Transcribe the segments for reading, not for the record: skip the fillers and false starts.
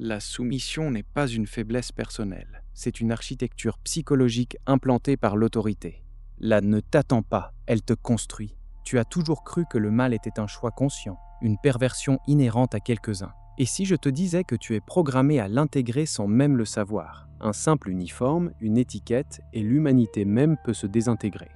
La soumission n'est pas une faiblesse personnelle, c'est une architecture psychologique implantée par l'autorité. La ne t'attend pas, elle te construit. Tu as toujours cru que le mal était un choix conscient, une perversion inhérente à quelques-uns. Et si je te disais que tu es programmé à l'intégrer sans même le savoir? Un simple uniforme, une étiquette, et l'humanité même peut se désintégrer.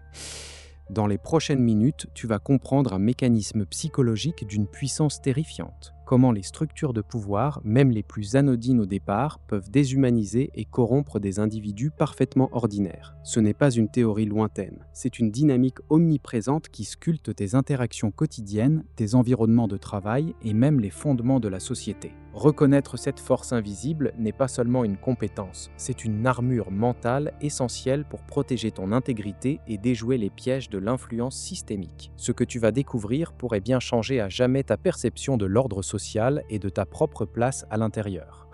Dans les prochaines minutes, tu vas comprendre un mécanisme psychologique d'une puissance terrifiante. Comment les structures de pouvoir, même les plus anodines au départ, peuvent déshumaniser et corrompre des individus parfaitement ordinaires. Ce n'est pas une théorie lointaine, c'est une dynamique omniprésente qui sculpte tes interactions quotidiennes, tes environnements de travail et même les fondements de la société. Reconnaître cette force invisible n'est pas seulement une compétence, c'est une armure mentale essentielle pour protéger ton intégrité et déjouer les pièges de l'influence systémique. Ce que tu vas découvrir pourrait bien changer à jamais ta perception de l'ordre social et de ta propre place à l'intérieur.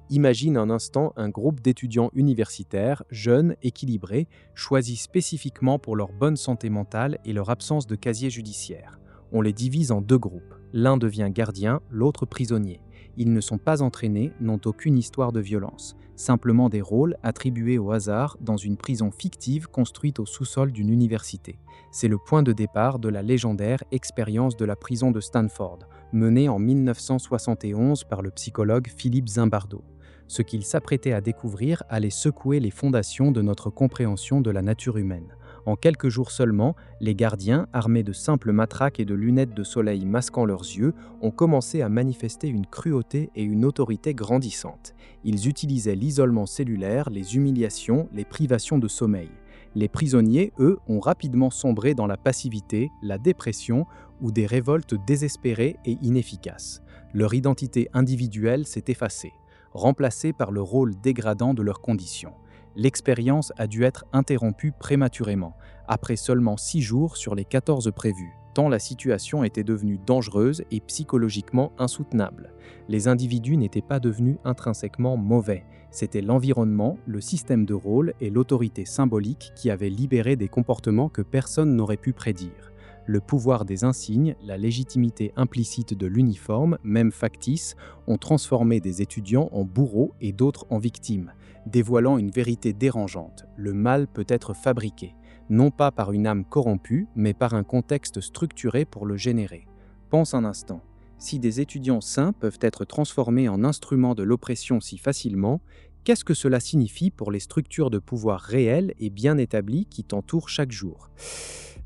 Imagine un instant un groupe d'étudiants universitaires, jeunes, équilibrés, choisis spécifiquement pour leur bonne santé mentale et leur absence de casier judiciaire. On les divise en deux groupes. L'un devient gardien, l'autre prisonnier. Ils ne sont pas entraînés, n'ont aucune histoire de violence. Simplement des rôles attribués au hasard dans une prison fictive construite au sous-sol d'une université. C'est le point de départ de la légendaire expérience de la prison de Stanford, menée en 1971 par le psychologue Philippe Zimbardo. Ce qu'il s'apprêtait à découvrir allait secouer les fondations de notre compréhension de la nature humaine. En quelques jours seulement, les gardiens, armés de simples matraques et de lunettes de soleil masquant leurs yeux, ont commencé à manifester une cruauté et une autorité grandissantes. Ils utilisaient l'isolement cellulaire, les humiliations, les privations de sommeil. Les prisonniers, eux, ont rapidement sombré dans la passivité, la dépression ou des révoltes désespérées et inefficaces. Leur identité individuelle s'est effacée, remplacée par le rôle dégradant de leurs conditions. L'expérience a dû être interrompue prématurément, après seulement 6 jours sur les 14 prévus, tant la situation était devenue dangereuse et psychologiquement insoutenable. Les individus n'étaient pas devenus intrinsèquement mauvais, c'était l'environnement, le système de rôle et l'autorité symbolique qui avaient libéré des comportements que personne n'aurait pu prédire. Le pouvoir des insignes, la légitimité implicite de l'uniforme, même factice, ont transformé des étudiants en bourreaux et d'autres en victimes, dévoilant une vérité dérangeante. Le mal peut être fabriqué, non pas par une âme corrompue, mais par un contexte structuré pour le générer. Pense un instant. Si des étudiants sains peuvent être transformés en instruments de l'oppression si facilement, qu'est-ce que cela signifie pour les structures de pouvoir réelles et bien établies qui t'entourent chaque jour ?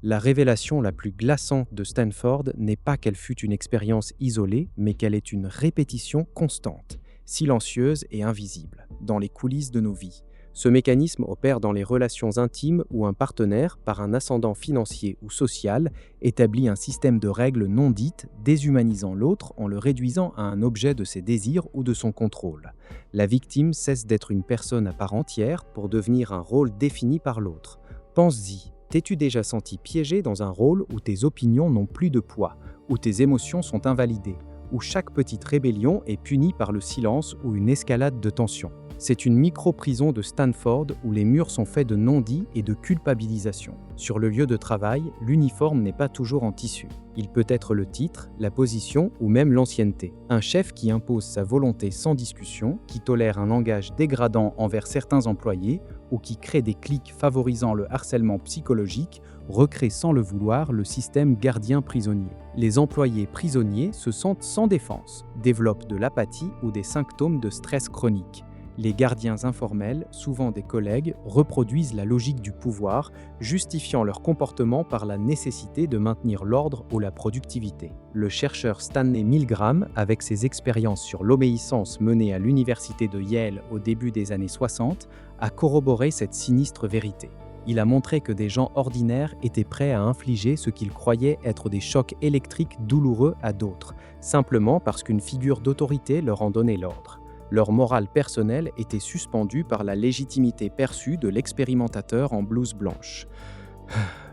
La révélation la plus glaçante de Stanford n'est pas qu'elle fut une expérience isolée, mais qu'elle est une répétition constante, silencieuse et invisible, dans les coulisses de nos vies. Ce mécanisme opère dans les relations intimes où un partenaire, par un ascendant financier ou social, établit un système de règles non dites, déshumanisant l'autre en le réduisant à un objet de ses désirs ou de son contrôle. La victime cesse d'être une personne à part entière pour devenir un rôle défini par l'autre. Pense-y. T'es-tu déjà senti piégé dans un rôle où tes opinions n'ont plus de poids, où tes émotions sont invalidées, où chaque petite rébellion est punie par le silence ou une escalade de tension? C'est une micro-prison de Stanford où les murs sont faits de non-dits et de culpabilisation. Sur le lieu de travail, l'uniforme n'est pas toujours en tissu. Il peut être le titre, la position ou même l'ancienneté. Un chef qui impose sa volonté sans discussion, qui tolère un langage dégradant envers certains employés ou qui crée des clics favorisant le harcèlement psychologique, recrée sans le vouloir le système gardien-prisonnier. Les employés prisonniers se sentent sans défense, développent de l'apathie ou des symptômes de stress chronique. Les gardiens informels, souvent des collègues, reproduisent la logique du pouvoir, justifiant leur comportement par la nécessité de maintenir l'ordre ou la productivité. Le chercheur Stanley Milgram, avec ses expériences sur l'obéissance menées à l'université de Yale au début des années 60, a corroboré cette sinistre vérité. Il a montré que des gens ordinaires étaient prêts à infliger ce qu'ils croyaient être des chocs électriques douloureux à d'autres, simplement parce qu'une figure d'autorité leur en donnait l'ordre. Leur morale personnelle était suspendue par la légitimité perçue de l'expérimentateur en blouse blanche.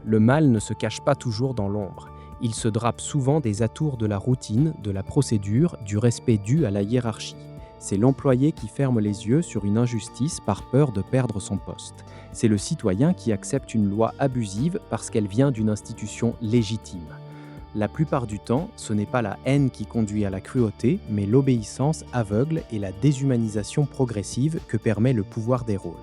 Le mal ne se cache pas toujours dans l'ombre. Il se drape souvent des atours de la routine, de la procédure, du respect dû à la hiérarchie. C'est l'employé qui ferme les yeux sur une injustice par peur de perdre son poste. C'est le citoyen qui accepte une loi abusive parce qu'elle vient d'une institution légitime. La plupart du temps, ce n'est pas la haine qui conduit à la cruauté, mais l'obéissance aveugle et la déshumanisation progressive que permet le pouvoir des rôles.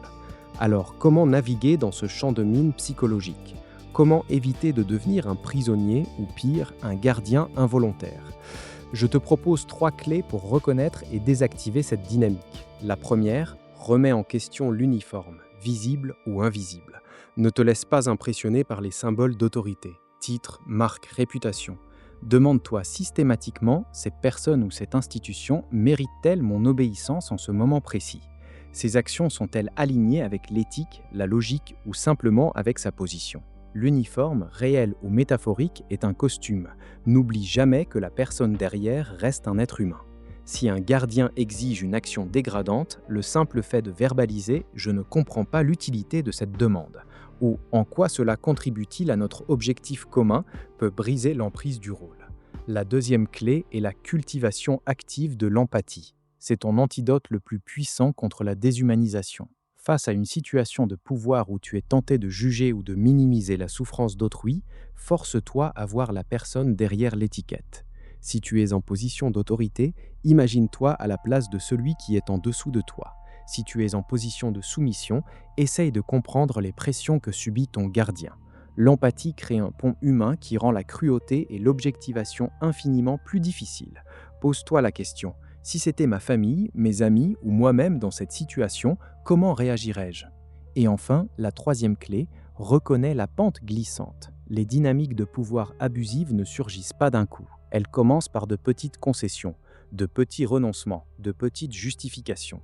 Alors, comment naviguer dans ce champ de mine psychologique ? Comment éviter de devenir un prisonnier ou pire, un gardien involontaire ? Je te propose 3 clés pour reconnaître et désactiver cette dynamique. La première, remets en question l'uniforme, visible ou invisible. Ne te laisse pas impressionner par les symboles d'autorité, titre, marque, réputation. Demande-toi systématiquement, cette personne ou cette institution mérite-t-elle mon obéissance en ce moment précis ? Ces actions sont-elles alignées avec l'éthique, la logique ou simplement avec sa position ? L'uniforme, réel ou métaphorique, est un costume. N'oublie jamais que la personne derrière reste un être humain. Si un gardien exige une action dégradante, le simple fait de verbaliser « je ne comprends pas l'utilité de cette demande » ou « en quoi cela contribue-t-il à notre objectif commun » peut briser l'emprise du rôle. La deuxième clé est la cultivation active de l'empathie. C'est ton antidote le plus puissant contre la déshumanisation. Face à une situation de pouvoir où tu es tenté de juger ou de minimiser la souffrance d'autrui, force-toi à voir la personne derrière l'étiquette. Si tu es en position d'autorité, imagine-toi à la place de celui qui est en dessous de toi. Si tu es en position de soumission, essaye de comprendre les pressions que subit ton gardien. L'empathie crée un pont humain qui rend la cruauté et l'objectivation infiniment plus difficiles. Pose-toi la question. Si c'était ma famille, mes amis ou moi-même dans cette situation, comment réagirais-je ? Et enfin, la troisième clé, reconnais la pente glissante. Les dynamiques de pouvoir abusives ne surgissent pas d'un coup. Elles commencent par de petites concessions, de petits renoncements, de petites justifications.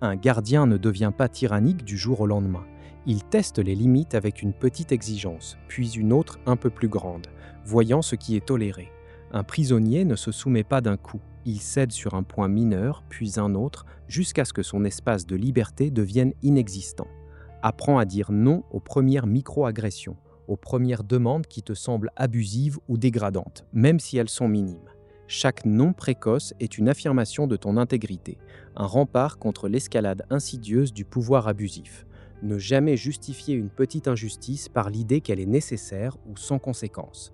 Un gardien ne devient pas tyrannique du jour au lendemain. Il teste les limites avec une petite exigence, puis une autre un peu plus grande, voyant ce qui est toléré. Un prisonnier ne se soumet pas d'un coup. Il cède sur un point mineur, puis un autre, jusqu'à ce que son espace de liberté devienne inexistant. Apprends à dire non aux premières micro-agressions, aux premières demandes qui te semblent abusives ou dégradantes, même si elles sont minimes. Chaque non précoce est une affirmation de ton intégrité, un rempart contre l'escalade insidieuse du pouvoir abusif. Ne jamais justifier une petite injustice par l'idée qu'elle est nécessaire ou sans conséquence.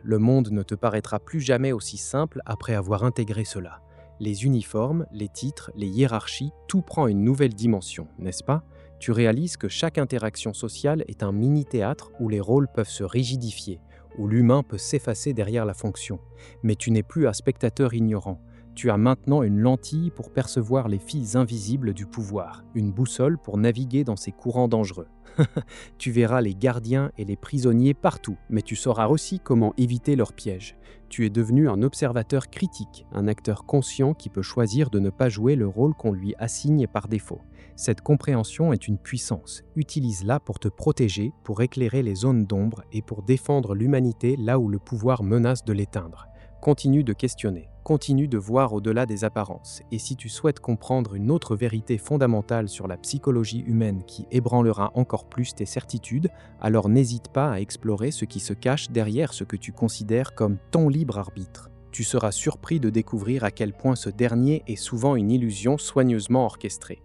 Le monde ne te paraîtra plus jamais aussi simple après avoir intégré cela. Les uniformes, les titres, les hiérarchies, tout prend une nouvelle dimension, n'est-ce pas ? Tu réalises que chaque interaction sociale est un mini-théâtre où les rôles peuvent se rigidifier, où l'humain peut s'effacer derrière la fonction. Mais tu n'es plus un spectateur ignorant. Tu as maintenant une lentille pour percevoir les fils invisibles du pouvoir, une boussole pour naviguer dans ces courants dangereux. Tu verras les gardiens et les prisonniers partout, mais tu sauras aussi comment éviter leurs pièges. Tu es devenu un observateur critique, un acteur conscient qui peut choisir de ne pas jouer le rôle qu'on lui assigne par défaut. Cette compréhension est une puissance. Utilise-la pour te protéger, pour éclairer les zones d'ombre et pour défendre l'humanité là où le pouvoir menace de l'éteindre. Continue de questionner, continue de voir au-delà des apparences. Et si tu souhaites comprendre une autre vérité fondamentale sur la psychologie humaine qui ébranlera encore plus tes certitudes, alors n'hésite pas à explorer ce qui se cache derrière ce que tu considères comme ton libre arbitre. Tu seras surpris de découvrir à quel point ce dernier est souvent une illusion soigneusement orchestrée.